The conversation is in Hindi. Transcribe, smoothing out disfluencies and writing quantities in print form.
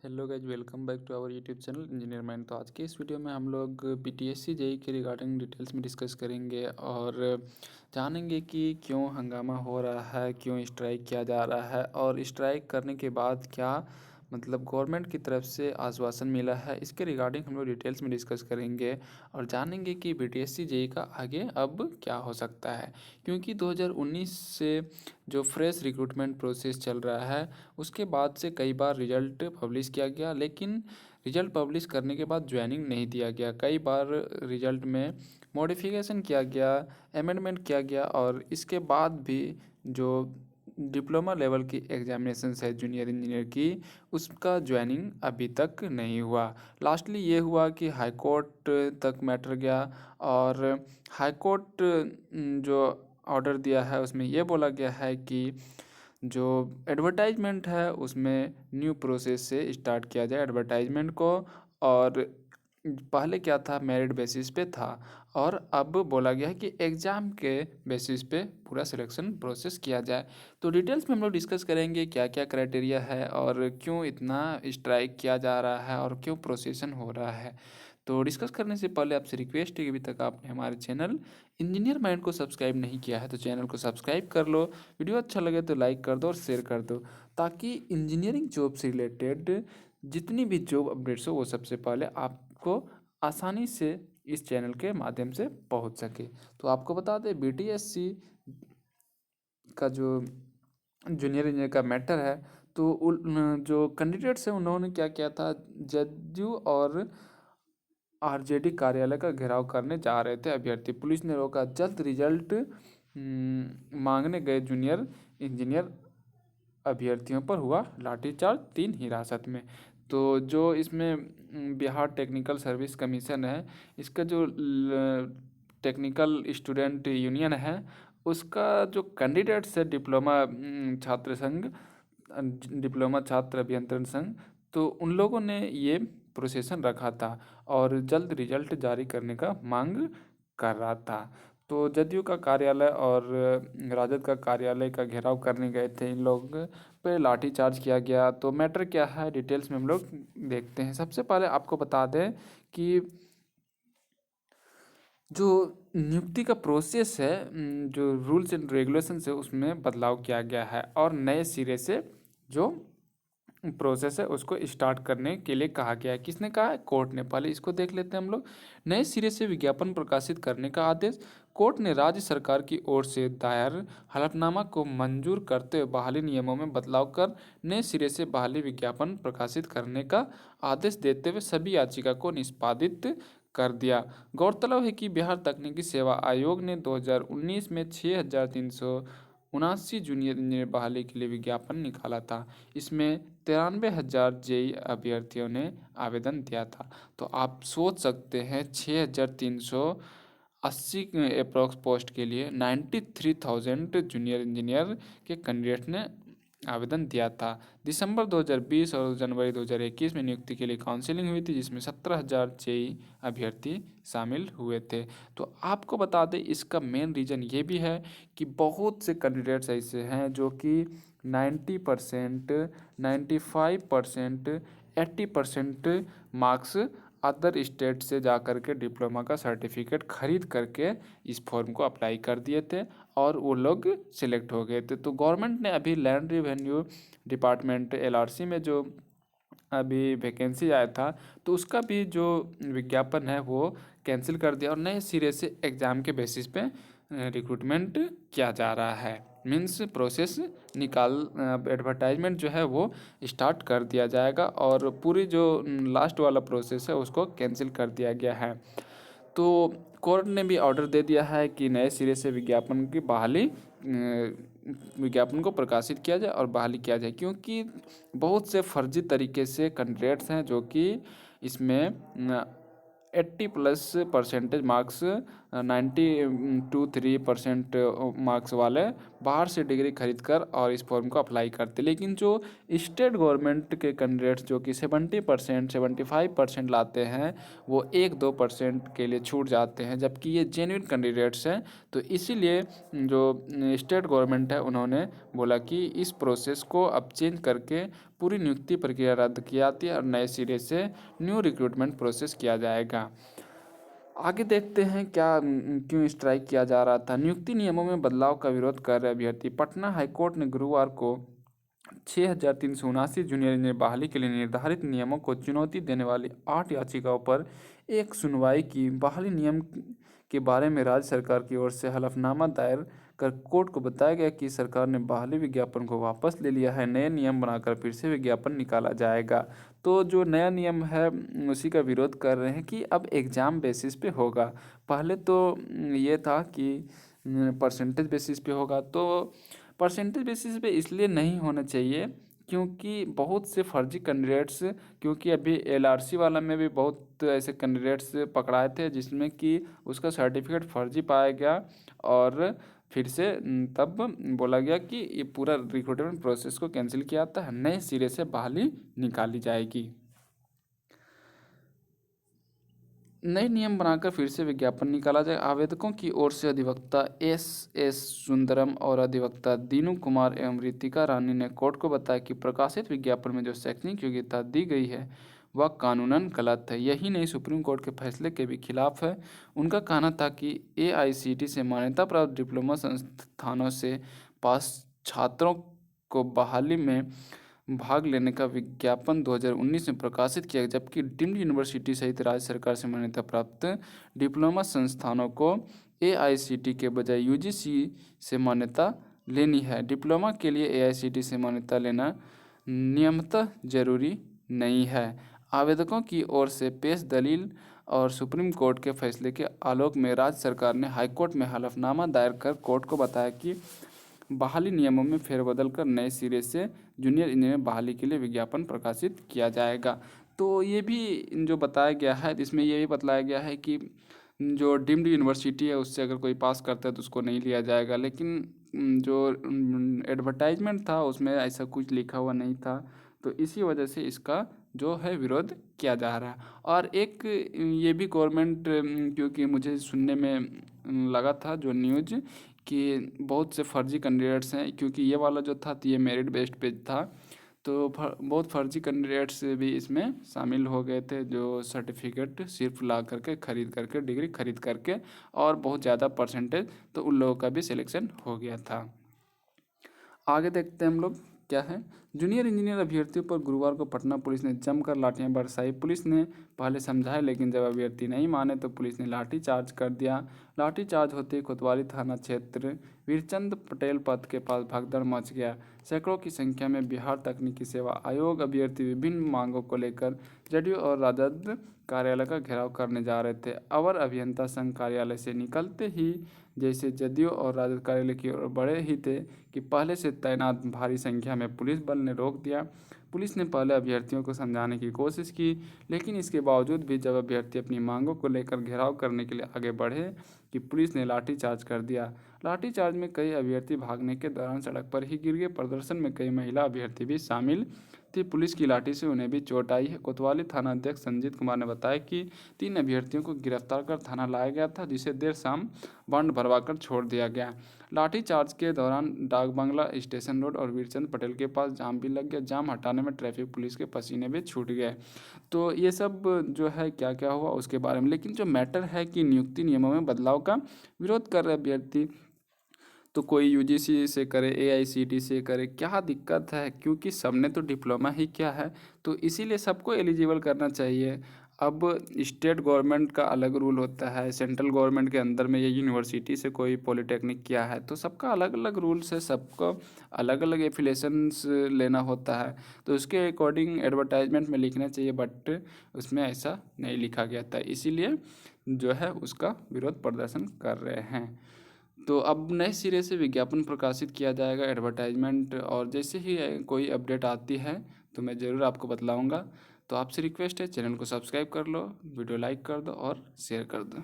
Hello guys, welcome back to our YouTube channel Engineer Mind. तो आज के इस वीडियो में हम लोग बीटीएससी जेई के रिगार्डिंग डिटेल्स में डिस्कस करेंगे और जानेंगे कि क्यों हंगामा हो रहा है, क्यों स्ट्राइक किया जा रहा है और स्ट्राइक करने के बाद क्या मतलब गवर्नमेंट की तरफ से आश्वासन मिला है। इसके रिगार्डिंग हम लोग डिटेल्स में डिस्कस करेंगे और जानेंगे कि बीटीएससी जेई का आगे अब क्या हो सकता है, क्योंकि 2019 से जो फ्रेश रिक्रूटमेंट प्रोसेस चल रहा है उसके बाद से कई बार रिजल्ट पब्लिश किया गया, लेकिन रिजल्ट पब्लिश करने के बाद ज्वाइनिंग नहीं दिया गया। कई बार रिजल्ट में मॉडिफिकेशन किया गया, अमेंडमेंट किया गया और इसके बाद भी जो डिप्लोमा लेवल की एग्जामिनेशंस है जूनियर इंजीनियर की, उसका ज्वाइनिंग अभी तक नहीं हुआ। लास्टली ये हुआ कि हाई कोर्ट तक मैटर गया और हाई कोर्ट जो ऑर्डर दिया है उसमें ये बोला गया है कि जो एडवर्टाइजमेंट है उसमें न्यू प्रोसेस से स्टार्ट किया जाए एडवर्टाइजमेंट को। और पहले क्या था, मेरिट बेसिस पे था और अब बोला गया है कि एग्ज़ाम के बेसिस पे पूरा सिलेक्शन प्रोसेस किया जाए। तो डिटेल्स में हम लोग डिस्कस करेंगे क्या क्या क्राइटेरिया है और क्यों इतना स्ट्राइक किया जा रहा है और क्यों प्रोसेसन हो रहा है। तो डिस्कस करने से पहले आपसे रिक्वेस्ट है कि अभी तक आपने हमारे चैनल इंजीनियर माइंड को सब्सक्राइब नहीं किया है तो चैनल को सब्सक्राइब कर लो, वीडियो अच्छा लगे तो लाइक कर दो और शेयर कर दो, ताकि इंजीनियरिंग जॉब से रिलेटेड जितनी भी जॉब अपडेट्स हो वो सबसे पहले आपको आसानी से इस चैनल के माध्यम से पहुंच सके। तो आपको बता दें, बीटीएससी का जो जूनियर इंजीनियर का मैटर है, तो जो कैंडिडेट्स हैं उन्होंने क्या किया था, जदयू और आरजेडी कार्यालय का घेराव करने जा रहे थे अभ्यर्थी। पुलिस ने रोका, जल्द रिजल्ट मांगने गए जूनियर इंजीनियर अभ्यर्थियों पर हुआ लाठीचार्ज, 3 हिरासत में। तो जो इसमें बिहार टेक्निकल सर्विस कमीशन है, इसका जो टेक्निकल स्टूडेंट यूनियन है, उसका जो कैंडिडेट्स है छात्र संघ डिप्लोमा छात्र अभियंत्रण संघ, तो उन लोगों ने ये प्रोसेसन रखा था और जल्द रिजल्ट जारी करने का मांग कर रहा था। तो जदयू का कार्यालय और राजद का कार्यालय का घेराव करने गए थे इन लोग पे, लाठीचार्ज किया गया। तो मैटर क्या है डिटेल्स में हम लोग देखते हैं। सबसे पहले आपको बता दें कि जो नियुक्ति का प्रोसेस है, जो रूल्स एंड रेगुलेशंस है उसमें बदलाव किया गया है और नए सिरे से जो प्रोसेस है उसको स्टार्ट करने के लिए कहा गया है। किसने कहा है? कोर्ट ने। पहले इसको देख लेते हैं हम लोग। नए सिरे से विज्ञापन प्रकाशित करने का आदेश। कोर्ट ने राज्य सरकार की ओर से दायर हलफनामा को मंजूर करते हुए बहाली नियमों में बदलाव कर नए सिरे से बहाली विज्ञापन प्रकाशित करने का आदेश देते हुए सभी याचिका को निष्पादित कर दिया। गौरतलब है कि बिहार तकनीकी सेवा आयोग ने 2019 में 6,379 जूनियर इंजीनियर बहाली के लिए विज्ञापन निकाला था। इसमें 93,000 जेई अभ्यर्थियों ने आवेदन दिया था। तो आप सोच सकते हैं 6,380 अप्रॉक्स पोस्ट के लिए 93,000 जूनियर इंजीनियर के कैंडिडेट ने आवेदन दिया था। दिसंबर 2020 और जनवरी 2021 में नियुक्ति के लिए काउंसलिंग हुई थी, जिसमें 17,000 जेई अभ्यर्थी शामिल हुए थे। तो आपको बता दें, इसका मेन रीज़न ये भी है कि बहुत से कैंडिडेट्स ऐसे हैं जो कि 90%, 95%, 80% मार्क्स अदर स्टेट से जा कर के डिप्लोमा का सर्टिफिकेट खरीद करके इस फॉर्म को अप्लाई कर दिए थे और वो लोग सिलेक्ट हो गए थे। तो गवर्नमेंट ने अभी लैंड रिवेन्यू डिपार्टमेंट एलआरसी में जो अभी वैकेंसी आया था, तो उसका भी जो विज्ञापन है वो कैंसिल कर दिया और नए सिरे से एग्ज़ाम के बेसिस पे रिक्रूटमेंट किया जा रहा है। मीन्स प्रोसेस एडवर्टाइजमेंट जो है वो स्टार्ट कर दिया जाएगा और पूरी जो लास्ट वाला प्रोसेस है उसको कैंसिल कर दिया गया है। तो कोर्ट ने भी ऑर्डर दे दिया है कि नए सिरे से विज्ञापन की बहाली विज्ञापन को प्रकाशित किया जाए और बहाली किया जाए, क्योंकि बहुत से फर्जी तरीके से कैंडिडेट्स हैं जो कि इसमें 80+ परसेंटेज मार्क्स 93% मार्क्स वाले बाहर से डिग्री खरीद कर और इस फॉर्म को अप्लाई करते। लेकिन जो स्टेट गवर्नमेंट के कैंडिडेट्स जो कि 70% 75% लाते हैं, वो 1-2% के लिए छूट जाते हैं, जबकि ये जेन्युइन कैंडिडेट्स हैं। तो इसीलिए जो स्टेट गवर्नमेंट है उन्होंने बोला कि इस प्रोसेस को अब चेंज करके पूरी नियुक्ति प्रक्रिया रद्द की जाती है और नए सिरे से न्यू रिक्रूटमेंट प्रोसेस किया जाएगा। आगे देखते हैं क्यों स्ट्राइक किया जा रहा था। नियुक्ति नियमों में बदलाव का विरोध कर रहे अभ्यर्थी। पटना हाईकोर्ट ने गुरुवार को 6,379 जूनियर इंजीनियर बहाली के लिए निर्धारित नियमों को चुनौती देने वाली 8 याचिकाओं पर एक सुनवाई की। बहाली नियम के बारे में राज्य सरकार की ओर से हलफनामा दायर कर कोर्ट को बताया गया कि सरकार ने बहाली विज्ञापन को वापस ले लिया है, नए नियम बनाकर फिर से विज्ञापन निकाला जाएगा। तो जो नया नियम है उसी का विरोध कर रहे हैं कि अब एग्ज़ाम बेसिस पे होगा। पहले तो ये था कि परसेंटेज बेसिस पे होगा। तो परसेंटेज बेसिस पे इसलिए नहीं होना चाहिए क्योंकि बहुत से फर्जी कैंडिडेट्स, क्योंकि अभी एलआरसी वाला में भी बहुत ऐसे कैंडिडेट्स पकड़ाए थे जिसमें कि उसका सर्टिफिकेट फर्जी पाया गया और फिर से तब बोला गया कि ये पूरा रिक्रूटमेंट प्रोसेस को कैंसिल किया था, नए सिरे से बहाली निकाली जाएगी। नए नियम बनाकर फिर से विज्ञापन निकाला जाए। आवेदकों की ओर से अधिवक्ता एस सुंदरम और अधिवक्ता दीनू कुमार एवं रितिका रानी ने कोर्ट को बताया कि प्रकाशित विज्ञापन में जो शैक्षणिक योग्यता दी गई है वह कानूनन गलत है। यही नहीं, सुप्रीम कोर्ट के फैसले के भी खिलाफ है। उनका कहना था कि AICTE से मान्यता प्राप्त डिप्लोमा संस्थानों से पास छात्रों को बहाली में भाग लेने का विज्ञापन 2019 में प्रकाशित किया, जबकि डीम्ड यूनिवर्सिटी सहित राज्य सरकार से मान्यता प्राप्त डिप्लोमा संस्थानों को AICTE के बजाय UGC से मान्यता लेनी है। डिप्लोमा के लिए AICTE से मान्यता लेना नियमतः जरूरी नहीं है। आवेदकों की ओर से पेश दलील और सुप्रीम कोर्ट के फैसले के आलोक में राज्य सरकार ने हाईकोर्ट में हलफनामा दायर कर कोर्ट को बताया कि बहाली नियमों में फेरबदल कर नए सिरे से जूनियर इंजीनियर बहाली के लिए विज्ञापन प्रकाशित किया जाएगा। तो ये भी जो बताया गया है, इसमें ये भी बतलाया गया है कि जो डीम्ड यूनिवर्सिटी है उससे अगर कोई पास करता है तो उसको नहीं लिया जाएगा। लेकिन जो एडवर्टाइजमेंट था उसमें ऐसा कुछ लिखा हुआ नहीं था, तो इसी वजह से इसका जो है विरोध किया जा रहा है। और एक ये भी गवर्नमेंट, क्योंकि मुझे सुनने में लगा था जो न्यूज़ कि बहुत से फर्जी कैंडिडेट्स हैं, क्योंकि ये वाला जो था तो ये मेरिट बेस्ड पेज था, तो बहुत फर्जी कैंडिडेट्स भी इसमें शामिल हो गए थे जो सर्टिफिकेट सिर्फ ला करके खरीद करके डिग्री खरीद करके और बहुत ज़्यादा परसेंटेज, तो उन लोगों का भी सिलेक्शन हो गया था। आगे देखते हैं हम लोग क्या है। जूनियर इंजीनियर अभ्यर्थियों पर गुरुवार को पटना पुलिस ने जमकर लाठियां बरसाई। पुलिस ने पहले समझाया, लेकिन जब अभ्यर्थी नहीं माने तो पुलिस ने लाठीचार्ज कर दिया। लाठीचार्ज होते ही कोतवाली थाना क्षेत्र वीरचंद पटेल पथ के पास भगदड़ मच गया। सैकड़ों की संख्या में बिहार तकनीकी सेवा आयोग अभ्यर्थी विभिन्न मांगों को लेकर जदयू और राजद कार्यालय का घेराव करने जा रहे थे। अवर अभियंता संघ कार्यालय से निकलते ही जैसे जदयू और राजद कार्यालय की ओर बढ़े ही थे कि पहले से तैनात भारी संख्या में पुलिस बल ने रोक दिया। पुलिस ने पहले अभ्यर्थियों को समझाने की कोशिश की, लेकिन इसके बावजूद भी जब अभ्यर्थी अपनी मांगों को लेकर घेराव करने के लिए आगे बढ़े कि पुलिस ने लाठीचार्ज कर दिया। लाठीचार्ज में कई अभ्यर्थी भागने के दौरान सड़क पर ही गिर गए। प्रदर्शन में कई महिला अभ्यर्थी भी शामिल थी। पुलिस की लाठी से उन्हें भी चोट आई है। कोतवाली थाना अध्यक्ष संजीत कुमार ने बताया कि 3 अभ्यर्थियों को गिरफ्तार कर थाना लाया गया था, जिसे देर शाम बॉन्ड भरवाकर छोड़ दिया गया। लाठीचार्ज के दौरान डाक बंगला, स्टेशन रोड और वीरचंद पटेल के पास जाम भी लग गया। जाम हटाने में ट्रैफिक पुलिस के पसीने भी छूट गए। तो ये सब जो है क्या क्या हुआ उसके बारे में। लेकिन जो मैटर है कि नियुक्ति नियमों में बदलाव का विरोध कर रहे अभ्यर्थी, तो कोई UGC से करे, AICTE से करे, क्या दिक्कत है? क्योंकि सबने तो डिप्लोमा ही किया है, तो इसीलिए सबको एलिजिबल करना चाहिए। अब स्टेट गवर्नमेंट का अलग रूल होता है, सेंट्रल गवर्नमेंट के अंदर में ये यूनिवर्सिटी से कोई पॉलिटेक्निक किया है, तो सबका अलग अलग रूल्स है, सबको अलग अलग एफिलेशंस लेना होता है, तो उसके अकॉर्डिंग एडवर्टाइजमेंट में लिखना चाहिए, बट उसमें ऐसा नहीं लिखा गया था, इसीलिए जो है उसका विरोध प्रदर्शन कर रहे हैं। तो अब नए सिरे से विज्ञापन प्रकाशित किया जाएगा, एडवर्टाइजमेंट, और जैसे ही कोई अपडेट आती है तो मैं ज़रूर आपको बतलाऊंगा। तो आपसे रिक्वेस्ट है, चैनल को सब्सक्राइब कर लो, वीडियो लाइक कर दो और शेयर कर दो।